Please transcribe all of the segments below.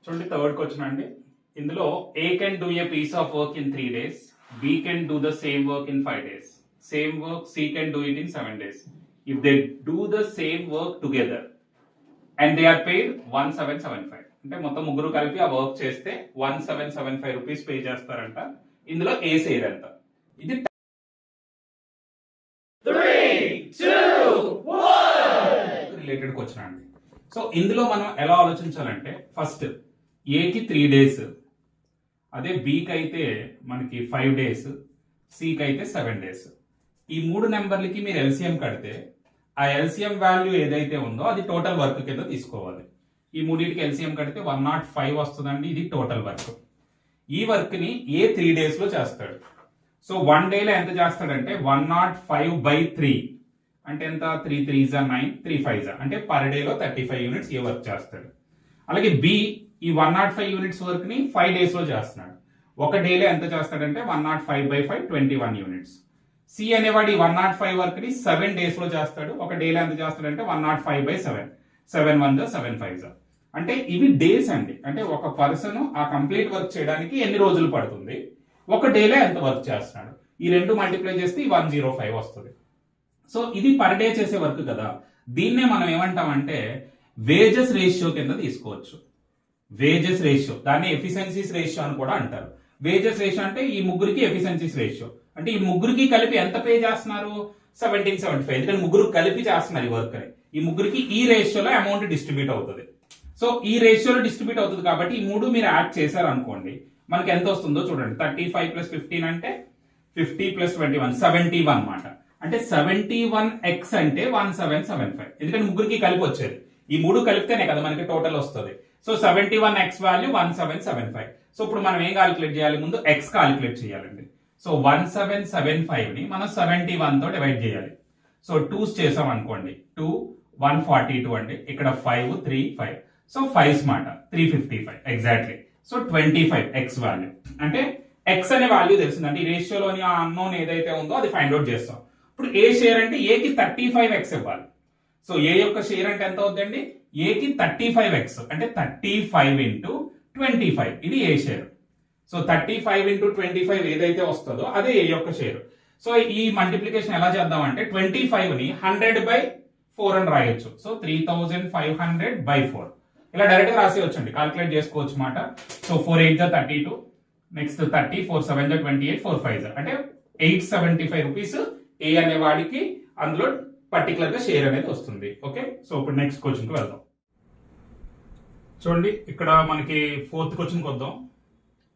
చూడండి third question అండి. ఇందులో A can do a piece of work in 3 days, B can do the same work in 5 days, same work C can do it in 7 days. If they do the same work together and they are paid 1775, అంటే మొత్తం ముగ్గురు కలిపి ఆ work చేస్తే 1775 rupees pay చేస్తారంట. ఇందులో ఏ share ఎంత? ఇది 3-2-1 రిలేటెడ్ క్వశ్చన్ అండి. సో ఇందులో మనం ఎలా ఆలోచించాలంటే ఫస్ట్ ఏకి 3 days, అదే బికి అయితే మనకి 5 days, సికి అయితే 7 days. ఈ మూడు నెంబర్లకి మీరు ఎల్సిఎం కడితే ఆ ఎల్సిఎం వాల్యూ ఏదైతే ఉందో అది టోటల్ వర్క్ కింద తీసుకోవాలి. ఈ మూడింటికి ఎల్సిఎం కడితే 105 వస్తుందండి. ఇది టోటల్ వర్క్. ఈ వర్క్ ని ఏ 3 days లో చేస్తాడు. సో 1 day లో ఎంత చేస్తాడంటే 105/3 అంటే ఎంత? 3 3s 9, 3 5s అంటే పర్ డే లో 35 యూనిట్స్ ఏ వర్క్ చేస్తాడు. అలాగే బి ఈ 105 యూనిట్స్ వర్క్ ని 5 days లో చేస్తున్నాడు. ఒక డేలో ఎంత చేస్తాడంటే 105/5 21 యూనిట్స్. సి అనేవాడు 105 వర్క్ ని 7 days లో చేస్తాడు. ఒక డేలో ఎంత చేస్తాడంటే 105/7, 7 1s 7 5s అంటే ఇవి డేస్ అండి. అంటే ఒక పర్సన్ ఆ కంప్లీట్ వర్క్ చేయడానికి ఎన్ని రోజులు పడుతుంది, ఒక డేలో ఎంత వర్క్ చేస్తున్నాడు, ఈ రెండు మల్టిప్లై చేస్తే 105 వస్తుంది. సో ఇది పర్ డే చేసే వర్క్ కదా. దీన్నే మనం ఏమంటామంటే వేజెస్ రేషియో కింద తీసుకోవచ్చు. వేజెస్ రేషియో, దాన్ని ఎఫిషియన్సీస్ రేషియో అని కూడా అంటారు. వేజెస్ రేషియో అంటే ఈ ముగ్గురికి ఎఫిషియన్సీస్ రేషియో. అంటే ఈ ముగ్గురికి కలిపి ఎంత పే చేస్తున్నారు? 1775. ఎందుకంటే ముగ్గురు కలిపి చేస్తున్నారు ఈ వర్క్ అని. ఈ ముగ్గురికి ఈ రేషియోలో అమౌంట్ డిస్ట్రిబ్యూట్ అవుతుంది. సో ఈ రేషియోలో డిస్ట్రిబ్యూట్ అవుతుంది కాబట్టి ఈ మూడు మీరు యాడ్ చేశారు అనుకోండి, మనకి ఎంత వస్తుందో చూడండి. 35 + 15 అంటే 50 + 21 71 అన్నమాట. అంటే 71x అంటే 1775. ఎందుకంటే ముగ్గురికి కలిపి వచ్చేది. ఈ మూడు కలిపితేనే కదా మనకి టోటల్ వస్తుంది. So 71x value 1775. సో ఇప్పుడు మనం ఏం క్యాలిక్యులేట్ చేయాలి? ముందు x క్యాలిక్యులేట్ చేయాలండి. సో 1775 ని మనం 71 తో డివైడ్ చేయాలి. సో 2s చేసాం అనుకోండి, 2 142 అండి. ఇక్కడ 5 3 5. సో 5s మాట 355 ఎగ్జాక్ట్లీ. సో 25x వాల్యూ అంటే x అనే వాల్యూ తెలిసిందంటే ఈ రేషియోలోని ఆ అన్నోన్ ఏదైతే ఉందో అది ఫైండ్ అవుట్ చేస్తాం. ఇప్పుడు ఏ షేర్ అంటే ఏకి 35x ఇవ్వాలి. సో ఏ యొక్క షేర్ అంటే ఎంత అవుతుందండి? ఏకి 35x అంటే 35 × 25 ఇది ఏ షేర్. సో 35 × 25 ఏదైతే వస్తుందో అదే ఏ యొక్క షేర్. సో ఈ మల్టిప్లికేషన్ ఎలా చేద్దాం అంటే 25 ని 100/4 అని రాయొచ్చు. సో 3500/4 ఇలా డైరెక్ట్ గా రాసేయొచ్చండి, కాల్కులేట్ చేసుకోవచ్చు మాట. సో 4 8 32, నెక్స్ట్ 30, 4 7 28, 4 5 అంటే 875 రూపీస్ ఏ అనే వాడికి అందులో పర్టికులర్ గా షేర్ అనేది వస్తుంది. ఓకే, సో ఇప్పుడు నెక్స్ట్ క్వశ్చన్ కి వెళ్దాం. చూడండి ఇక్కడ మనకి ఫోర్త్ క్వశ్చన్ కి వద్దాం.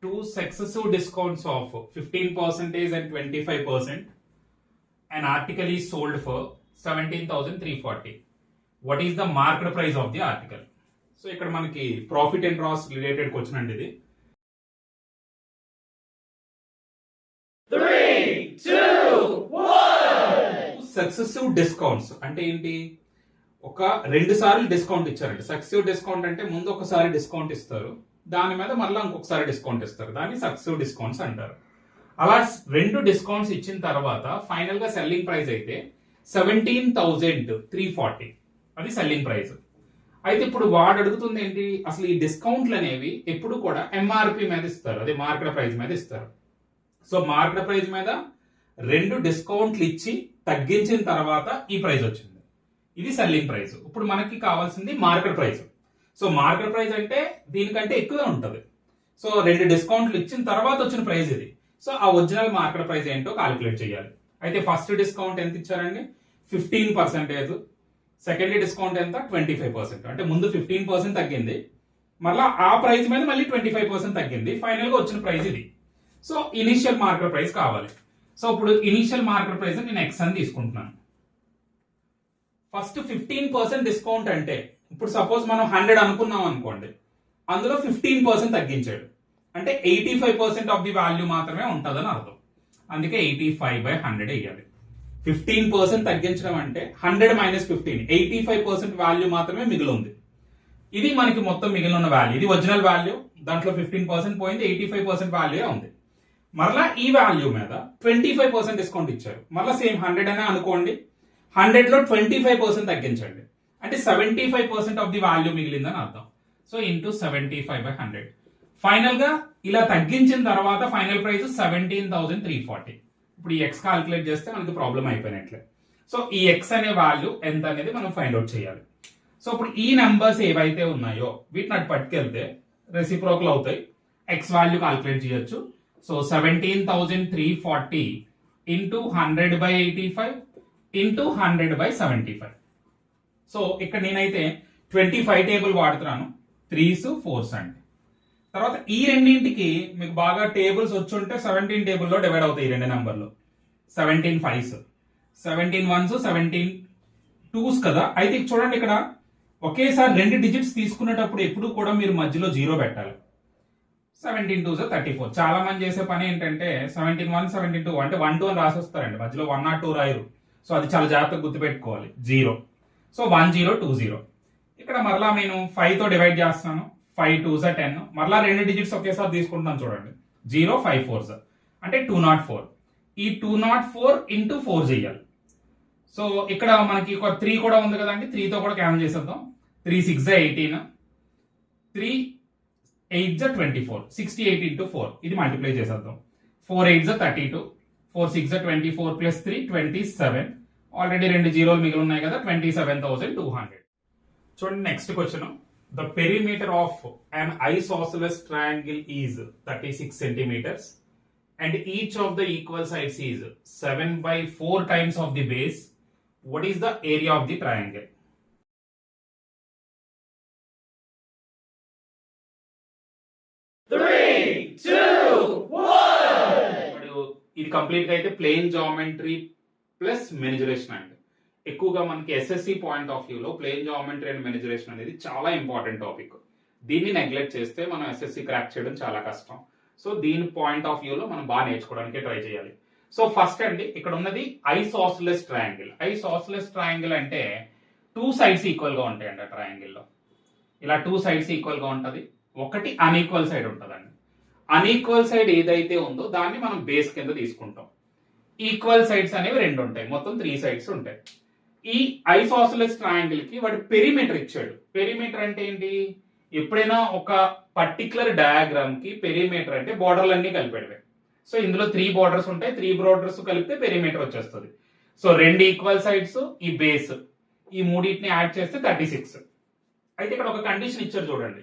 2 successive discounts of 15% and 25%. An article is sold for 17,340. What is the market price of the article? So ఇక్కడ మనకి profit and loss related question అండి ఇది. 3-2-1 సక్సెసివ్ డిస్కౌంట్స్ అంటే ఏంటి? ఒక 2 సార్లు డిస్కౌంట్ ఇచ్చారండి. సక్సెసివ్ డిస్కౌంట్ అంటే ముందు ఒకసారి డిస్కౌంట్ ఇస్తారు, దాని మీద మళ్ళీ ఇంకొకసారి డిస్కౌంట్ ఇస్తారు, దాన్ని సక్సెసివ్ డిస్కౌంట్స్ అంటారు. అలా 2 డిస్కౌంట్స్ ఇచ్చిన తర్వాత ఫైనల్ గా సెల్లింగ్ ప్రైస్ అయితే 17,340 అది సెల్లింగ్ ప్రైస్. అయితే ఇప్పుడు వాడు అడుగుతుంది ఏంటి? అసలు ఈ డిస్కౌంట్లు అనేవి ఎప్పుడు కూడా ఎంఆర్పి మీద ఇస్తారు, అదే మార్కెట్ ప్రైస్ మీద ఇస్తారు. సో మార్కెట్ ప్రైస్ మీద 2 డిస్కౌంట్లు ఇచ్చి తగ్గించిన తర్వాత ఈ ప్రైస్ వచ్చింది, ఇది సెల్లింగ్ ప్రైస్. ఇప్పుడు మనకి కావాల్సింది market price. So market price అంటే దీనికంటే ఎక్కువే ఉంటుంది. సో 2 డిస్కౌంట్లు ఇచ్చిన తర్వాత వచ్చిన ప్రైస్ ఇది. సో ఆ ఒరిజినల్ మార్కెట్ ప్రైస్ ఏంటో కాలిక్యులేట్ చేయాలి. అయితే ఫస్ట్ డిస్కౌంట్ ఎంత ఇచ్చారండి? 15%. సెకండ్ డిస్కౌంట్ ఎంత? 25%. అంటే ముందు 15% తగ్గింది, మళ్ళీ ఆ ప్రైస్ మీద మళ్ళీ 25% తగ్గింది, ఫైనల్ గా వచ్చిన ప్రైస్ ఇది. సో ఇనిషియల్ మార్కెట్ ప్రైస్ కావాలి. సో ఇప్పుడు ఇనిషియల్ మార్కెట్ ప్రైస్ నేను X అని తీసుకుంటున్నాను. ఫస్ట్ 15% డిస్కౌంట్ అంటే ఇప్పుడు సపోజ్ మనం 100 అనుకున్నాం అనుకోండి, అందులో 15% తగ్గించాడు అంటే 85% ఆఫ్ ది వాల్యూ మాత్రమే ఉంటుందని అర్థం. అందుకే 85/100 వేయాలి. 15% తగ్గించడం అంటే 100 - 15, 85% వాల్యూ మాత్రమే మిగిలి ఉంది. ఇది మనకి మొత్తం మిగిలిన వాల్యూ, ఇది ఒరిజినల్ వాల్యూ. దాంట్లో 15% పోయింది, 85% వాల్యూ ఉంది. మరలా ఈ వాల్యూ మీద 25% డిస్కౌంట్ ఇచ్చారు. మరలా సేమ్ 100 అనే అనుకోండి, 100 లో 25% తగ్గించండి అంటే 75% ఆఫ్ ది వాల్యూ మిగిలిందని అర్థం. So into 75/100. ఫైనల్ గా ఇలా తగ్గించిన తర్వాత ఫైనల్ ప్రైస్ 17,340. ఇప్పుడు ఈ ఎక్స్ కాల్కులేట్ చేస్తే మనకి ప్రాబ్లం అయిపోయినట్లే. సో ఈ ఎక్స్ అనే వాల్యూ ఎంత అనేది మనం ఫైండ్ అవుట్ చేయాలి. సో ఇప్పుడు ఈ నెంబర్స్ ఏవైతే ఉన్నాయో వీటిని అటు పట్టుకెళ్తే రెసిప్రోకల్ అవుతాయి, ఎక్స్ వాల్యూ కాల్కులేట్ చేయొచ్చు. So 17,340 into 100/85 into 100/75. సో ఇక్కడ నేనైతే 25 టేబుల్ వాడుతున్నాను, 3s 4s అండి. తర్వాత ఈ రెండింటికి మీకు బాగా టేబుల్స్ వచ్చుంటే 17 టేబుల్లో డివైడ్ అవుతాయి ఈ రెండు నెంబర్లు. 17 5s, 17 1s, 17 2s కదా. అయితే చూడండి ఇక్కడ ఒకేసారి రెండు డిజిట్స్ తీసుకునేటప్పుడు ఎప్పుడు కూడా మీరు మధ్యలో 0 పెట్టాలి. 17 2s 34. చాలా మంది చేసే పని ఏంటంటే 17 1 17 2 అంటే 1 2 అని రాసేస్తారండి, మధ్యలో 1 or 2 రాయరు. సో అది చాలా జాగ్రత్తగా గుర్తుపెట్టుకోవాలి. 0. సో 1 0 2 0. ఇక్కడ మరలా నేను 5 తో డివైడ్ చేస్తున్నాను. 5 2s 10. మరలా రెండు డిజిట్స్ ఒకేసారి తీసుకుంటున్నాను చూడండి. 0 5 4s అంటే 204. ఈ 204 ఇంటూ 4 చేయాలి. సో ఇక్కడ మనకి ఒక 3 కూడా ఉంది కదండి, 3 తో కూడా క్యాన్సిల్ చేసేద్దాం. 3 6 18, 3 8 24, 68 ఇంటూ 4 ఇది మల్టిప్లై చేసేద్దాం. 4 8 32, 4 6 24 ప్లస్ 3 27. ఆల్రెడీ రెండు జీరోలు మిగిలి ఉన్నాయి కదా, 27,200. చూడండి next question. The perimeter of an isosceles triangle is 36 centimeters and each of the equal sides is 7/4 times of the base. What is the area of the triangle? ఇది complete గా అయితే plane geometry plus మెనిజరేషన్ అండి. ఎక్కువగా మనకి SSC point of view లో plane geometry and మెనిజరేషన్ అనేది చాలా important topic. దీన్ని నెగ్లెక్ట్ చేస్తే మనం ఎస్ఎస్సి క్రాక్ చేయడం చాలా కష్టం. సో దీని పాయింట్ ఆఫ్ వ్యూ లో మనం బాగా నేర్చుకోవడానికి ట్రై చేయాలి. సో ఫస్ట్ అండి ఇక్కడ ఉన్నది ఐసోసెలస్ ట్రయాంగిల్. ఐసోసెలస్ ట్రయాంగిల్ అంటే 2 sides ఈక్వల్ గా ఉంటాయండి. ఆ ట్రయాంగిల్ లో ఇలా 2 sides ఈక్వల్ గా ఉంటది, ఒకటి అన్ఈక్వల్ సైడ్ ఉంటదండి. అన్ఈక్వల్ సైడ్ ఏదైతే ఉందో దాన్ని మనం బేస్ కింద తీసుకుంటాం. ఈక్వల్ సైడ్స్ అనేవి 2 ఉంటాయి, మొత్తం 3 sides ఉంటాయి. ఈ ఐసోసెలస్ ట్రయాంగిల్ కి వాడు పెరిమీటర్ ఇచ్చాడు. పెరిమీటర్ అంటే ఏంటి? ఎప్పుడైనా ఒక పర్టికులర్ డయాగ్రామ్ కి పెరిమీటర్ అంటే బోర్డర్లు అన్ని కలిపేటివే. సో ఇందులో 3 బోర్డర్స్ ఉంటాయి, 3 బోర్డర్స్ కలిపితే పెరిమీటర్ వచ్చేస్తుంది. సో 2 ఈక్వల్ సైడ్స్, ఈ బేస్, ఈ మూడింటిని యాడ్ చేస్తే 36. అయితే ఇక్కడ ఒక కండిషన్ ఇచ్చారు చూడండి.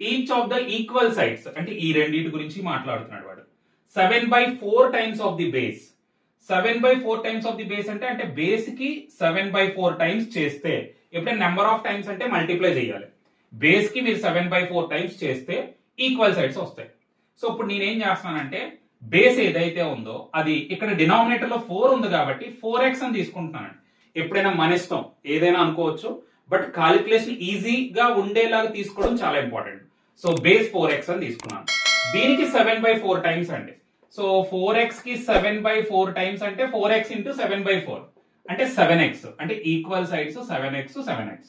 Each of the equal sides అంటే ఈ రెండింటి గురించి మాట్లాడుతున్నాడు వాడు. 7/4 times of the base. 7/4 times of the base అంటే బేస్ కి 7/4 times చేస్తే, ఎప్పుడైనా నెంబర్ ఆఫ్ టైమ్స్ అంటే మల్టిప్లై చేయాలి. బేస్ కి మీరు 7/4 times చేస్తే ఈక్వల్ సైడ్స్ వస్తాయి. సో ఇప్పుడు నేనేం చేస్తున్నానంటే బేస్ ఏదైతే ఉందో అది ఇక్కడ డినామినేటర్ లో 4 ఉంది కాబట్టి 4x అని తీసుకుంటున్నాను. ఎప్పుడైనా మన ఇష్టం ఏదైనా అనుకోవచ్చు, బట్ కాలిక్యులేషన్ ఈజీగా ఉండేలాగా తీసుకోవడం చాలా ఇంపార్టెంట్. సో బేస్ 4x అని తీసుకున్నాను. దీనికి 7/4 times అండి. సో 4x కి 7/4 times అంటే 4x ఇంటూ 7/4 అంటే 7x. అంటే ఈక్వల్ సైడ్స్ 7x 7x.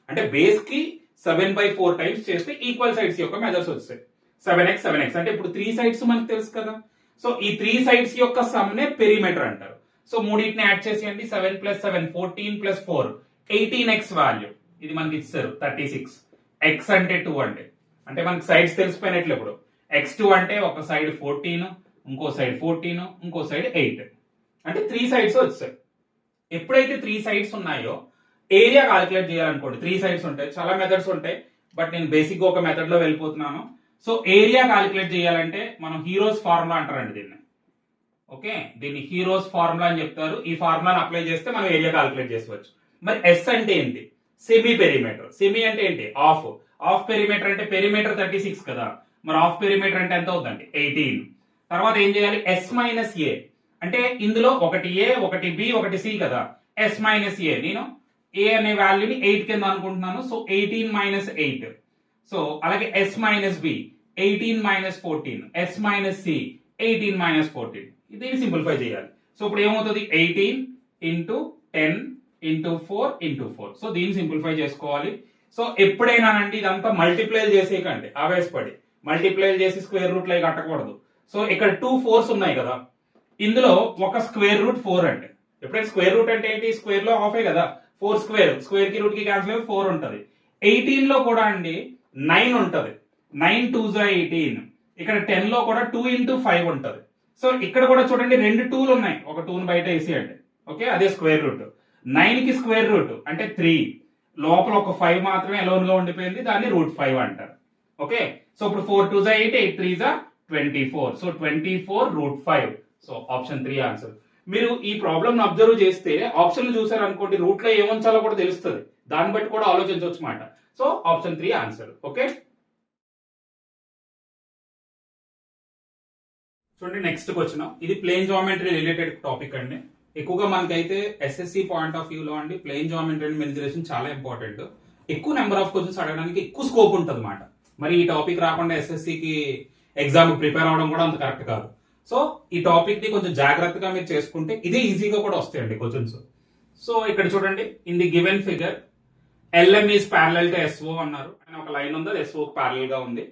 అంటే బేస్ కి 7/4 times చేస్తే ఈక్వల్ సైడ్స్ యొక్క మెజర్స్ వస్తాయి. 7x 7x అంటే ఇప్పుడు 3 sides మనకు తెలుసు కదా. సో ఈ 3 sides యొక్క సమ్ నే పెరిమీటర్ అంటారు. సో మూడింటిని యాడ్ చేసేయండి. 7 + 7 14 + 4 18x వాల్యూ ఇది మనకి ఇస్తారు 36. x అంటే 2 అంటే మనకి సైడ్స్ తెలిసిపోయినట్లు. ఇప్పుడు x2 అంటే ఒక సైడ్ 14, ఇంకో సైడ్ 14, ఇంకో సైడ్ 8 అంటే 3 sides వచ్చాయి. ఎప్పుడైతే 3 sides ఉన్నాయో ఏరియా కాలిక్యులేట్ చేయాలనుకోండి. 3 sides ఉంటాయి, చాలా మెథడ్స్ ఉంటాయి, బట్ నేను బేసిక్ గా ఒక మెథడ్ లో వెళ్ళిపోతున్నాను. సో ఏరియా కాలిక్యులేట్ చేయాలంటే మనం హీరోస్ ఫార్ములా అంటారండి దీన్ని. ఓకే, దీన్ని హీరోస్ ఫార్ములా అని చెప్తారు. ఈ ఫార్ములాని అప్లై చేస్తే మనం ఏరియా కాలిక్యులేట్ చేసుకోవచ్చు. మరి ఎస్ అంటే ఏంటి? Semi perimeter. సెమీ అంటే ఏంటి? ఆఫ్. ఆఫ్ పెరిమీటర్ అంటే పెరిమీటర్ 36 కదా, మరి ఆఫ్ పెరిమీటర్ అంటే ఎంత అవుతుందండి? 18. తర్వాత ఏం చేయాలి? ఎస్ మైనస్ ఏ అంటే ఇందులో ఒకటి ఏ, ఒకటి బి, ఒకటి సి కదా. ఎస్ మైనస్ ఏ, నేను ఏ అనే వాల్యూని 8 కింద అనుకుంటున్నాను. సో 18 - 8. సో అలాగే S minus B 18 - 14, S minus C 18 - 14. దీన్ని సింప్లిఫై చేయాలి. సో ఇప్పుడు ఏమవుతుంది? 18 × 10 × 4 × 4. సో దీన్ని సింప్లిఫై చేసుకోవాలి. సో ఎప్పుడైనానండి ఇదంతా మల్టిప్లై చేసేయకండి ఆవేశపడి. మల్టిప్లై చేసి స్క్వేర్ రూట్ లై కట్టకూడదు. సో ఇక్కడ 2 4s ఉన్నాయి కదా, ఇందులో ఒక స్క్వేర్ రూట్ 4 అండి. ఎప్పుడైతే స్క్వేర్ రూట్ అంటే ఏంటి? స్క్వేర్ లో హాఫే కదా. 4 స్క్వేర్, స్క్వేర్ కి రూట్ కి క్యాన్సిల్ 4 ఉంటుంది. 18 లో కూడా అండి 9 ఉంటుంది. 9 2 18. ఇక్కడ 10 లో కూడా 2 into 5 ఉంటుంది. సో ఇక్కడ కూడా చూడండి 2 2లు ఉన్నాయి. ఒక 2ని బయట వేసేయండి. ఓకే, అదే స్క్వేర్ రూట్. 9 కి స్క్వేర్ రూట్ అంటే 3. లోపల ఒక 5 మాత్రమే అలోన్ గా ఉండిపోయింది, దాన్ని √5 అంటారు. ఓకే, సో ఇప్పుడు 4 2 8, 8 3 24. సో 24 √5. So option 3 answer. మీరు ఈ ప్రాబ్లమ్ అబ్జర్వ్ చేస్తే ఆప్షన్లు చూసారు అనుకోండి, రూట్ లో ఏముంచాలో కూడా తెలుస్తుంది, దాన్ని బట్టి కూడా ఆలోచించవచ్చు మాట. So option 3 answer. ఓకే, చూడండి నెక్స్ట్ క్వశ్చన్. ఇది ప్లేన్ జామెట్రీ రిలేటెడ్ టాపిక్ అండి. ఎక్కువగా మనకైతే ఎస్ఎస్సి పాయింట్ ఆఫ్ వ్యూలో అండి ప్లేన్ జామెట్రీ అండ్ మెనిజరేషన్ చాలా ఇంపార్టెంట్. ఎక్కువ నెంబర్ ఆఫ్ క్వశ్చన్స్ అడగడానికి ఎక్కువ స్కోప్ ఉంటుంది అన్నమాట. మరి ఈ టాపిక్ రాకుండా ఎస్ఎస్సికి ఎగ్జామ్ ప్రిపేర్ అవడం కూడా అంత కరెక్ట్ కాదు. సో ఈ టాపిక్ ని కొంచెం జాగ్రత్తగా మీరు చేసుకుంటే ఇదే ఈజీగా కూడా వస్తాయండి క్వశ్చన్స్. సో ఇక్కడ చూడండి, in the given figure LM is parallel to SO అన్నారు. అని ఒక లైన్ ఉంది, అది SO ప్యారలల్ గా ఉంది.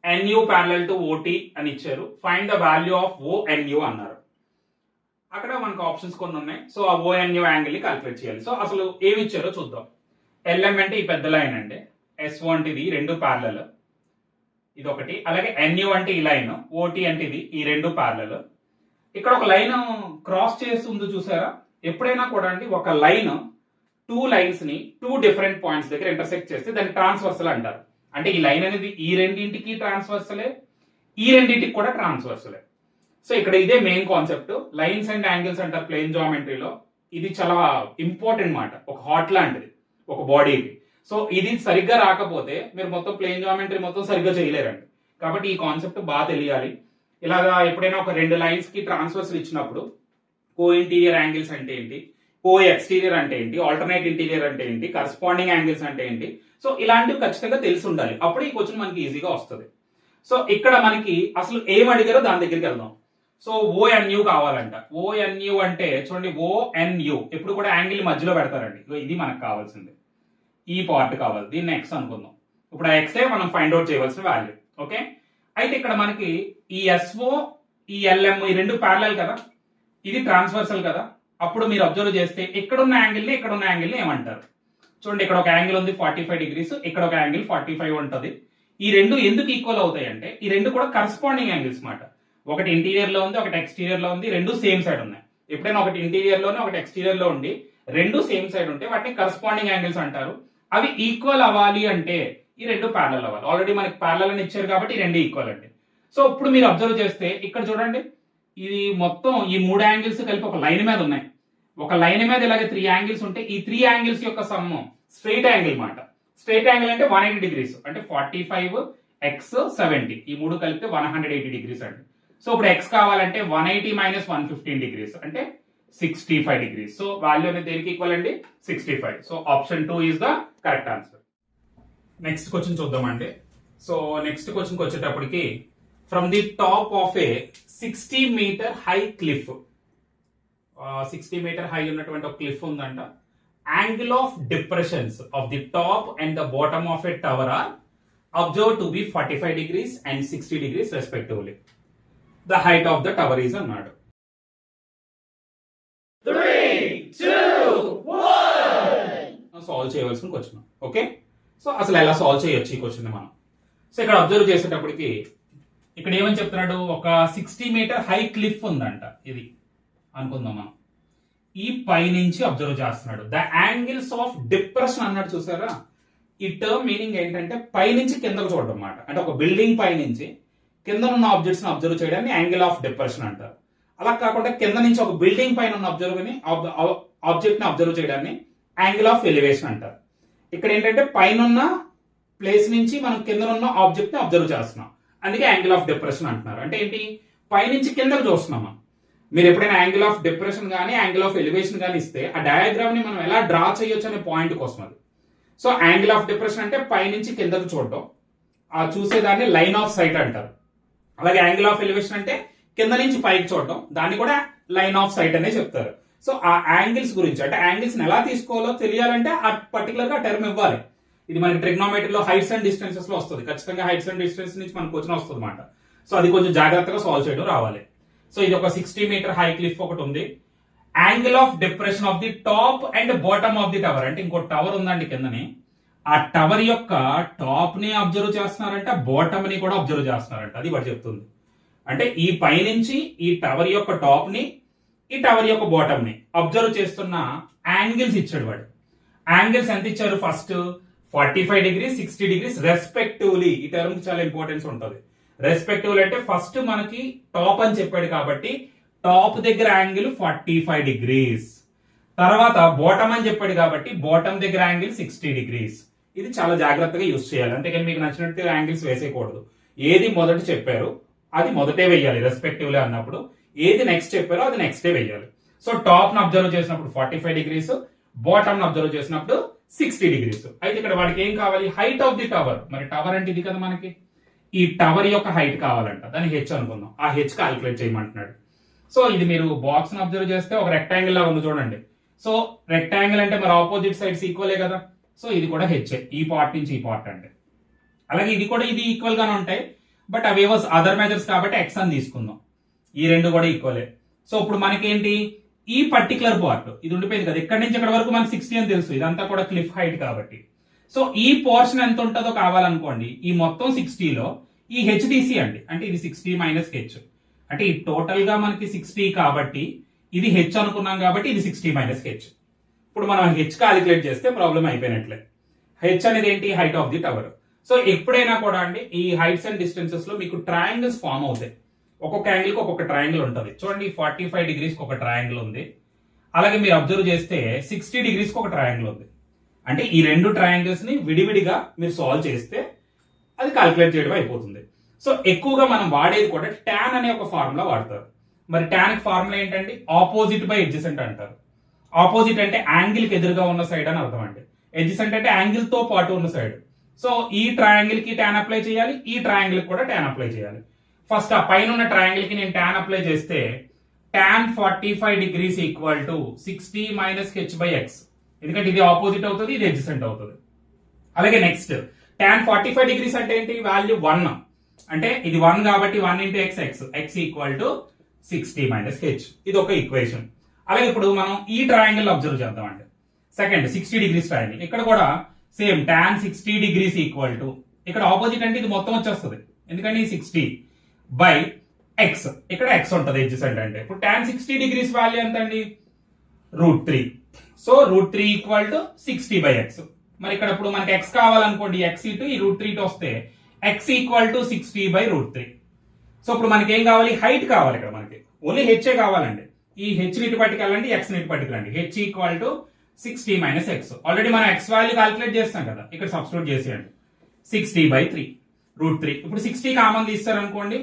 NU ప్యారలల్ టు OT అని ఇచ్చారు. Find the value of ONU అన్నారు. అక్కడ మనకు ఆప్షన్స్ కొన్ని ఉన్నాయి. సో ఆ ONU యాంగిల్ ని క్యాలిక్యులేట్ చేయాలి. సో అసలు ఏమి ఇచ్చారో చూద్దాం. LM అంటే ఈ పెద్ద లైన్ అండి, SO అంటే ఇది రెండు ప్యారలల్, ఇది ఒకటి. అలాగే NU అంటే ఈ లైన్, OT అంటే ఇది, ఈ రెండు ప్యారలల్. ఇక్కడ ఒక లైన్ క్రాస్ చేస్తుంది చూసారా? ఎప్పుడైనా కూడా అండి ఒక లైన్ 2 లైన్స్ ని 2 డిఫరెంట్ పాయింట్స్ దగ్గర ఇంటర్సెక్ట్ చేస్తే దాన్ని ట్రాన్స్వర్సల్ అంటారు. అంటే ఈ లైన్ అనేది ఈ రెండింటికి ట్రాన్స్వర్సలే, ఈ రెండింటికి కూడా ట్రాన్స్వర్సలే. సో ఇక్కడ ఇదే main concept. Lines and angles అంటారు ప్లేన్ జామెట్రీలో. ఇది చాలా ఇంపార్టెంట్ మాట, ఒక హాట్ లాంటిది ఒక బాడీకి. సో ఇది సరిగ్గా రాకపోతే మీరు మొత్తం ప్లేన్ జామెట్రీ మొత్తం సరిగ్గా చేయలేరండి. కాబట్టి ఈ కాన్సెప్ట్ బాగా తెలియాలి. ఇలాగా ఎప్పుడైనా ఒక రెండు లైన్స్ కి ట్రాన్స్వర్సల్ ఇచ్చినప్పుడు కో ఇంటీరియర్ యాంగిల్స్ అంటే ఏంటి, కో ఎక్స్టీరియర్ అంటే ఏంటి, ఆల్టర్నేట్ ఇంటీరియర్ అంటే ఏంటి, కరస్పాండింగ్ యాంగిల్స్ అంటే ఏంటి, సో ఇలాంటివి ఖచ్చితంగా తెలిసి ఉండాలి. అప్పుడు ఈ క్వశ్చన్ మనకి ఈజీగా వస్తుంది. సో ఇక్కడ మనకి అసలు ఏం అడిగారో దాని దగ్గరికి వెళ్దాం. సో ONU కావాలంట. ONU అంటే చూడండి, ONU ఎప్పుడు కూడా యాంగిల్ మధ్యలో పెడతారండి. ఇది మనకు కావాల్సింది, ఈ పార్ట్ కావాలి. దీన్ని X అనుకుందాం. ఇప్పుడు ఆ X మనం ఫైండ్ అవుట్ చేయవలసిన వాల్యూ. ఓకే, అయితే ఇక్కడ మనకి ఈ SO ఈ LM ఈ రెండు ప్యారలల్ కదా, ఇది ట్రాన్స్వర్సల్ కదా. అప్పుడు మీరు అబ్జర్వ్ చేస్తే ఇక్కడున్న యాంగిల్ ని ఇక్కడున్న యాంగిల్ ని ఏమంటారు? చూడండి, ఇక్కడ ఒక యాంగిల్ ఉంది 45 డిగ్రీస్, ఇక్కడ ఒక యాంగిల్ 45 ఉంటుంది. ఈ రెండు ఎందుకు ఈక్వల్ అవుతాయి అంటే ఈ రెండు కూడా కరస్పాండింగ్ యాంగిల్స్ మాట. ఒకటి ఇంటీరియర్ లో ఉంది, ఒకటి ఎక్స్టీరియర్ లో ఉంది, రెండు సేమ్ సైడ్ ఉన్నాయి. ఎప్పుడైనా ఒకటి ఇంటీరియర్ లోనే ఒకటి ఎక్స్టీరియర్ లో ఉండి రెండు సేమ్ సైడ్ ఉంటే వాటిని కరస్పాండింగ్ యాంగిల్స్ అంటారు. అవి ఈక్వల్ అవ్వాలి అంటే ఈ రెండు ప్యారలల్ అవ్వాలి. ఆల్రెడీ మనకి ప్యారలల్ అని ఇచ్చారు కాబట్టి ఈ రెండు ఈక్వల్ అండి. సో ఇప్పుడు మీరు అబ్జర్వ్ చేస్తే ఇక్కడ చూడండి, ఇది మొత్తం ఈ 3 యాంగిల్స్ కలిపి ఒక లైన్ మీద ఉన్నాయి. ఒక లైన్ మీద ఇలాగే 3 యాంగిల్స్ ఉంటే ఈ 3 యాంగిల్స్ యొక్క సమ్ స్ట్రైట్ యాంగిల్ మాట. స్ట్రైట్ యాంగిల్ అంటే 180 డిగ్రీస్, అంటే 45 x 70, ఈ మూడు కలిపితే 180 డిగ్రీస్ అండి. సో ఇప్పుడు x కావాలంటే 180 - 115 డిగ్రీస్ అంటే 65 డిగ్రీస్. సో వాల్యూ అనేది దేనికి ఈక్వల్ అండి? 65. So option 2 is the correct answer. Next question చూద్దామండి. సో నెక్స్ట్ క్వశ్చన్కి వచ్చేటప్పటికి, from the top of a 60 metre high cliff, 60 metre high ఉన్నటువంటి ఒక క్లిఫ్ ఉందంట. Angle of depressions of the top and the bottom of a tower are observe to be 45 degrees and 60 degrees respectively. The height of the tower is అన్నాడు. 3, 2, 1. Solve చేయవలసిన question. Okay, so అసలు ఎలా solve చేయొచ్చు ఈ question మనం. So ఇక్కడ observe చేసేటప్పటికి ఇక్కడ ఏమని చెప్తున్నాడు, ఒక 60 మీటర్ హై క్లిఫ్ ఉందంట. ఇది అనుకుందాం మనం. ఈ పై నుంచి అబ్జర్వ్ చేస్తున్నాడు. ద యాంగిల్స్ ఆఫ్ డిప్రెషన్ అన్నాడు చూసారా? ఈ టర్మ్ మీనింగ్ ఏంటంటే పై నుంచి కిందకు చూడడం అన్నమాట. అంటే ఒక బిల్డింగ్ పై నుంచి కింద ఉన్న ఆబ్జెక్ట్స్ ని అబ్జర్వ్ చేయడాన్ని యాంగిల్ ఆఫ్ డిప్రెషన్ అంటారు. అలా కాకుండా కింద నుంచి ఒక బిల్డింగ్ పైన ఉన్న ఆబ్జెక్ట్ ని అబ్జర్వ్ చేయడాన్ని యాంగిల్ ఆఫ్ ఎలివేషన్ అంటారు. ఇక్కడ ఏంటంటే పైన ఉన్న ప్లేస్ నుంచి మనం కింద ఉన్న ఆబ్జెక్ట్ ని అబ్జర్వ్ చేస్తున్నాం, అందుకే యాంగిల్ ఆఫ్ డిప్రెషన్ అంటున్నారు. అంటే ఏంటి? పైనుంచి కిందకు చూస్తున్నాం మనం. మీరు ఎప్పుడైనా యాంగిల్ ఆఫ్ డిప్రెషన్ కానీ యాంగిల్ ఆఫ్ ఎలివేషన్ కానీ ఇస్తే ఆ డయాగ్రామ్ ని మనం ఎలా డ్రా చేయొచ్చు అనే పాయింట్ కోసం అది. సో యాంగిల్ ఆఫ్ డిప్రెషన్ అంటే పైనుంచి కిందకు చూడటం, ఆ చూసేదాన్ని లైన్ ఆఫ్ సైట్ అంటారు. అలాగే యాంగిల్ ఆఫ్ ఎలివేషన్ అంటే కింద నుంచి పైకి చూడటం, దాన్ని కూడా లైన్ ఆఫ్ సైట్ అనే చెప్తారు. సో ఆ యాంగిల్స్ గురించి, అంటే యాంగిల్స్ ఎలా తీసుకోవాలో తెలియాలంటే ఆ పర్టికులర్ గా టర్మ్ ఇవ్వాలి. ఇది మనకి ట్రిగ్నోమెట్రీలో హైట్స్ అండ్ డిస్టెన్సెస్ లో వస్తుంది. ఖచ్చితంగా హైట్స్ అండ్ డిస్టెన్స్ నుంచి మనకు క్వశ్చన్ వస్తుంది అన్నమాట. సో అది కొంచెం జాగ్రత్తగా సాల్వ్ చేయడం రావాలి. సో ఇది ఒక 60 మీటర్ హై క్లిఫ్ ఒకటి ఉంది. Angle of depression of the top and bottom of the tower, అంటే ఇంకో టవర్ ఉందండి కిందని, ఆ టవర్ యొక్క టాప్ ని అబ్జర్వ్ చేస్తున్నారంట, బాటమ్ ని కూడా అబ్జర్వ్ చేస్తున్నారంట. అది వాడు చెప్తుంది. అంటే ఈ పైనుంచి ఈ టవర్ యొక్క టాప్ ని, ఈ టవర్ యొక్క బాటమ్ ని అబ్జర్వ్ చేస్తున్న యాంగిల్స్ ఇచ్చాడు వాడు. యాంగిల్స్ ఎంత ఇచ్చారు? First 45 degrees 60 degrees respectively. ఈ టర్మ్ కి చాలా ఇంపార్టెన్స్ ఉంటుంది. రెస్పెక్టివ్లీ అంటే ఫస్ట్ మనకి టాప్ అని చెప్పాడు కాబట్టి టాప్ దగ్గర యాంగిల్ 45 డిగ్రీస్, తర్వాత బాటమ్ అని చెప్పాడు కాబట్టి బాటమ్ దగ్గర యాంగిల్ 60 డిగ్రీస్. ఇది చాలా జాగ్రత్తగా యూజ్ చేయాలి. అంతేకాని మీకు నచ్చినట్టు యాంగిల్స్ వేసేయకూడదు. ఏది మొదట చెప్పారు అది మొదటే వెయ్యాలి రెస్పెక్టివ్లీ అన్నప్పుడు, ఏది నెక్స్ట్ చెప్పారో అది నెక్స్టే వెయ్యాలి. సో టాప్ ను అబ్జర్వ్ చేసినప్పుడు 45 డిగ్రీస్, బాటమ్ ను అబ్జర్వ్ చేసినప్పుడు 60 డిగ్రీస్. అయితే ఇక్కడ వాడికి ఏం కావాలి? Height of the tower. మరి టవర్ అంటే ఇది కదా మనకి, ఈ టవర్ యొక్క హైట్ కావాలంట. దాన్ని హెచ్ అనుకుందాం. ఆ హెచ్ క్యాలిక్యులేట్ చేయమంటున్నాడు. సో ఇది మీరు బాక్స్ ను అబ్జర్వ్ చేస్తే ఒక రెక్టాంగిల్ లా ఉంది చూడండి. సో రెక్టాంగిల్ అంటే మరి ఆపోజిట్ సైడ్స్ ఈక్వలే కదా. సో ఇది కూడా హెచ్, ఈ పార్ట్ నుంచి ఈ పార్ట్ అంటే. అలాగే ఇది కూడా ఇది ఈక్వల్ గానే ఉంటాయి, బట్ అవి ఏవో అదర్ మెజర్స్ కాబట్టి ఎక్స్ అని తీసుకుందాం. ఈ రెండు కూడా ఈక్వలే. సో ఇప్పుడు మనకేంటి, ఈ పర్టికులర్ పార్ట్ ఇది ఉండిపోయింది కదా, ఇక్కడ నుంచి ఇక్కడ వరకు మనకి 60 అని తెలుసు, ఇదంతా కూడా క్లిఫ్ హైట్ కాబట్టి. సో ఈ పోర్షన్ ఎంత ఉంటుందో కావాలనుకోండి, ఈ మొత్తం 60లో ఈ హెచ్ తీసియండి. అంటే ఇది 60 మైనస్ హెచ్, అంటే ఈ టోటల్ గా మనకి 60 కాబట్టి ఇది హెచ్ అనుకున్నాం కాబట్టి ఇది 60 మైనస్ హెచ్. ఇప్పుడు మనం హెచ్ క్యాలిక్యులేట్ చేస్తే ప్రాబ్లం అయిపోయినట్లే. హెచ్ అనేది ఏంటి? Height of the tower. So ఎప్పుడైనా కూడా అండి ఈ హైట్స్ అండ్ డిస్టెన్సెస్ లో మీకు ట్రయాంగిల్స్ ఫామ్ అవుతాయి. ఒక్కొక్క యాంగిల్ కి ఒక్కొక్క ట్రయాంగిల్ ఉంటుంది. చూడండి 45 డిగ్రీస్ కి ఒక ట్రయాంగిల్ ఉంది. అలాగే మీరు అబ్జర్వ్ చేస్తే 60 డిగ్రీస్ కి ఒక ట్రయాంగిల్ ఉంది. అంటే ఈ రెండు ట్రయాంగిల్స్ ని విడివిడిగా మీరు సాల్వ్ చేస్తే అది క్యాలిక్యులేట్ చేయడం అయిపోతుంది. సో ఎక్కువగా మనం వాడేది కూడా టాన్ అనే ఒక ఫార్ములా వాడతారు. మరి టాన్ ఫార్ములా ఏంటంటే ఆపోజిట్ బై ఎడ్జసెంట్ అంటారు. ఆపోజిట్ అంటే యాంగిల్ కి ఎదురుగా ఉన్న సైడ్ అని అర్థం అండి. ఎడ్జసెంట్ అంటే యాంగిల్ తో పాటు ఉన్న సైడ్. సో ఈ ట్రయాంగిల్ కి టాన్ అప్లై చేయాలి, ఈ ట్రయాంగిల్ కి కూడా టాన్ అప్లై చేయాలి. ఫస్ట్ ఆ పైన ఉన్న ట్రయాంగిల్ కి నేను టాన్ అప్లై చేస్తే tan 45 degrees equal to 60 minus H by X. ఎందుకంటే ఇది ఆపోజిట్ అవుతుంది, ఇది ఎడ్జసెంట్ అవుతుంది. అలాగే నెక్స్ట్ tan 45 డిగ్రీస్ అంటే ఏంటి? వాల్యూ 1, అంటే ఇది 1 కాబట్టి 1 into X, X equal to 60 minus H. ఇది ఒక ఈక్వేషన్. అలాగే ఇప్పుడు మనం ఈ ట్రయాంగిల్ అబ్జర్వ్ చేద్దాం అండి. Second 60 degrees triangle. ఇక్కడ కూడా same tan 60 degrees equal to, ఇక్కడ ఆపోజిట్ అంటే ఇది మొత్తం వచ్చేస్తుంది, ఎందుకంటే 60 బై ఎక్స్, ఇక్కడ ఎక్స్ ఉంటుంది ఎడ్జసెంట్ అంటే. ఇప్పుడు tan 60 డిగ్రీస్ వాల్యూ ఎంత అండి? √3. So √3 equal to 60 by X. మరి ఇక్కడ ఇప్పుడు మనకి ఎక్స్ కావాలనుకోండి, ఎక్స్ ఇటు ఈ √3 టు వస్తే X equal to 60 by √3. So ఇప్పుడు మనకి ఏం కావాలి? హైట్ కావాలి. ఇక్కడ మనకి ఓన్లీ హెచ్ కావాలండి. ఈ హెచ్ నీటి పట్టుకెళ్ళండి, ఎక్స్ నీటి పట్టుకెళ్ళండి. H equal to 60 minus x. Already మనం ఎక్స్ వాల్యూ క్యాలిక్యులేట్ చేస్తాం కదా, ఇక్కడ సబ్స్టిట్యూట్ చేసేయండి. 60 బై 3 √3. ఇప్పుడు 60 కామన్ తీస్తారనుకోండి,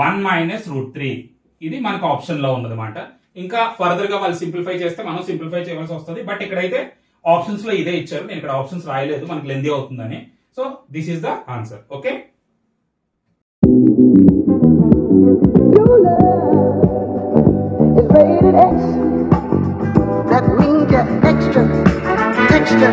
1 మైనస్ √3. ఇది మనకు ఆప్షన్ లో ఉందన్నమాట. ఇంకా ఫర్దర్ గా వాళ్ళు సింప్లిఫై చేస్తే మనం సింప్లిఫై చేయవలసి వస్తుంది. బట్ ఇక్కడైతే ఆప్షన్స్ లో ఇదే ఇచ్చారు, నేను ఇక్కడ ఆప్షన్స్ రాయలేదు మనకి లెందీ అవుతుందని. So this is the answer. Okay, rated X. That means you're extra, extra.